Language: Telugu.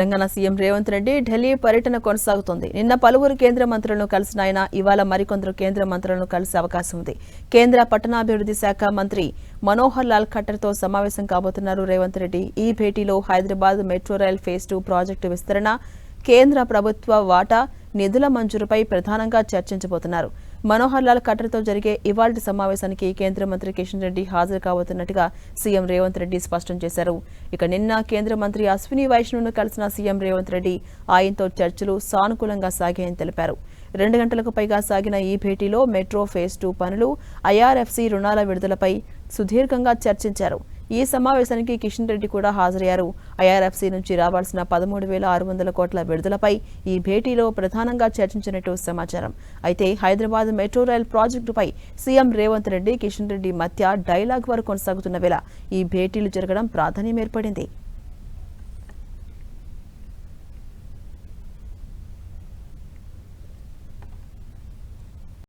తెలంగాణ సీఎం రేవంత్ రెడ్డి ఢిల్లీ పర్యటన కొనసాగుతోంది. నిన్న పలువురు కేంద్ర మంత్రులను కలిసిన ఆయన ఇవాళ మరికొందరు కేంద్ర మంత్రులను కలిసే అవకాశం ఉంది. కేంద్ర పట్టణాభివృద్ధి శాఖ మంత్రి మనోహర్ లాల్ ఖట్టర్తో సమావేశం కాబోతున్నారు రేవంత్ రెడ్డి. ఈ భేటీలో Hyderabad metro rail phase 2 project విస్తరణ, కేంద్ర ప్రభుత్వ వాటా నిధుల మంజూరుపై ప్రధానంగా చర్చించబోతున్నారు. మనోహర్ లాల్ ఖట్టర్తో జరిగే ఇవాల్టి సమావేశానికి కేంద్ర మంత్రి కిషన్ రెడ్డి హాజరు కాబోతున్నట్టుగా సీఎం రేవంత్ రెడ్డి స్పష్టం చేశారు. ఇక నిన్న కేంద్ర మంత్రి అశ్విని వైష్ణవ్ను కలిసిన సీఎం రేవంత్ రెడ్డి ఆయనతో చర్చలు సానుకూలంగా సాగాయని తెలిపారు. 2 గంటలకు పైగా సాగిన ఈ భేటీలో మెట్రో ఫేజ్ 2 పనులు, ఐఆర్ఎఫ్సి రుణాల విడుదలపై సుదీర్ఘంగా చర్చించారు. ఈ సమావేశానికి కిషన్ రెడ్డి కూడా హాజరయ్యారు. ఐఆర్ఎఫ్సి నుంచి రావాల్సిన 13,600 కోట్ల విడుదలపై ఈ భేటీలో ప్రధానంగా చర్చించినట్టు సమాచారం. అయితే హైదరాబాద్ మెట్రో రైల్ ప్రాజెక్టుపై సీఎం రేవంత్ రెడ్డి, కిషన్ రెడ్డి మధ్య డైలాగ్ వారు కొనసాగుతున్న వేళ ఈ భేటీలు జరగడం ప్రాధాన్యం ఏర్పడింది.